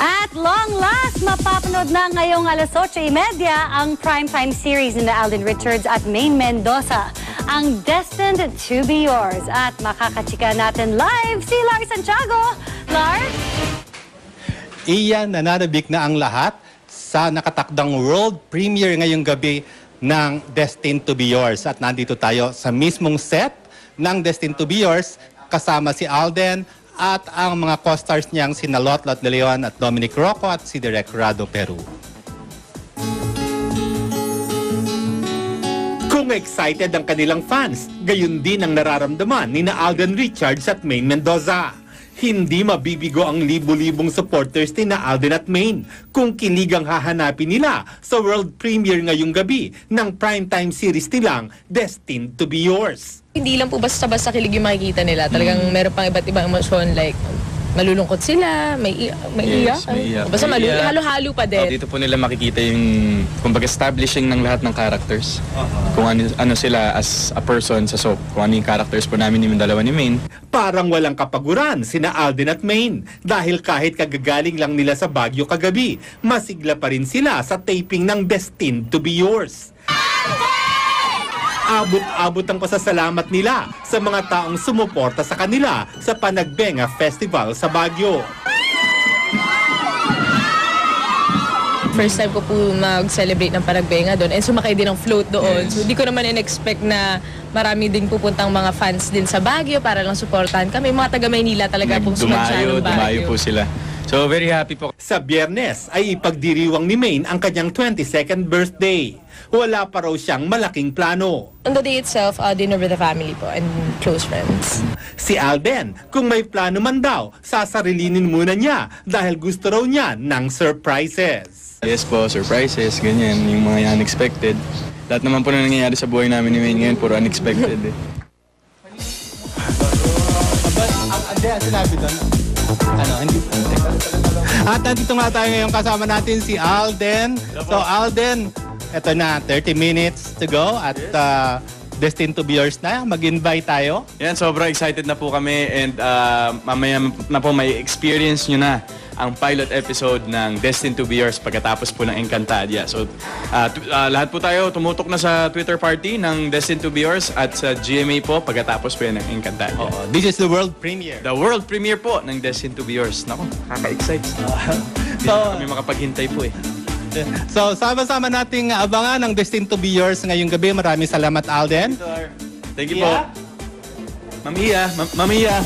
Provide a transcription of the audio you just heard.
At long last, mapapanood na ngayong alas 8:30 ang primetime series ni Alden Richards at Maine Mendoza, ang Destined to Be Yours. At makakachika natin live si Lars Santiago. Lars? Iyan, nananabik na ang lahat sa nakatakdang world premiere ngayong gabi ng Destined to Be Yours. At nandito tayo sa mismong set ng Destined to Be Yours kasama si Alden at ang mga co-stars niyang sina Lotlot De Leon at Dominic Rocco at si Direk Rado Peru. Kung excited ang kanilang fans, gayon din ang nararamdaman ni na Alden Richards at Maine Mendoza. Hindi mabibigo ang libu-libong supporters ni na Alden at Maine kung kilig ang hahanapin nila sa world premiere ngayong gabi ng primetime series nilang Destined to Be Yours. Hindi lang po basta-basta kilig yung makikita nila. Talagang meron pang iba't ibang emosyon like malulungkot sila, may iyak. Basta halo-halo pa din. Dito po nila makikita yung kumbaga establishing ng lahat ng characters. Kung ano sila as a person sa soap. Kung ano yung characters po namin yung dalawa ni Maine. Parang walang kapaguran sina Alden at Maine dahil kahit kagagaling lang nila sa Baguio kagabi, masigla pa rin sila sa taping ng Destined to Be Yours. Abot-abot ang pasasalamat nila sa mga taong sumuporta sa kanila sa Panagbenga Festival sa Baguio. First time ko po mag-celebrate ng Panagbenga doon and sumakay din ng float doon. So di ko naman in-expect na marami din pupuntang mga fans din sa Baguio para lang suportahan kami. Mga taga Maynila talaga pong sumadsya ng Baguio. Dumayo po sila. So very happy po. Sa Biyernes ay ipagdiriwang ni Maine ang kanyang 22nd birthday. Wala pa raw siyang malaking plano. On the day itself, dinner with the family po and close friends. Si Alden, kung may plano man daw, sasarilinin muna niya dahil gusto raw niya ng surprises. Yes po, surprises, ganyan, yung mga unexpected. Lahat naman po na nangyayari sa buhay namin ni Maine ngayon, puro unexpected eh. Ang sinabi doon, hindi. At nandito nga tayo ngayon kasama natin si Alden. So Alden, eto na, 30 minutes to go at Destined to Be Yours na. Mag-invite tayo. Yan, sobrang excited na po kami and mamaya na po may experience nyo na ang pilot episode ng Destined to Be Yours pagkatapos po ng Encantadia. So, lahat po tayo tumutok na sa Twitter party ng Destined to Be Yours at sa GMA po pagkatapos po yan ng Encantadia. This is the world premiere. The world premiere po ng Destined to Be Yours. Naku, kaka-excite. Hindi na kami makapaghintay po eh. So, sama-sama nating abangan ang Destined to Be Yours ngayong gabi. Maraming salamat, Alden. Thank you po. Ma'am Iya.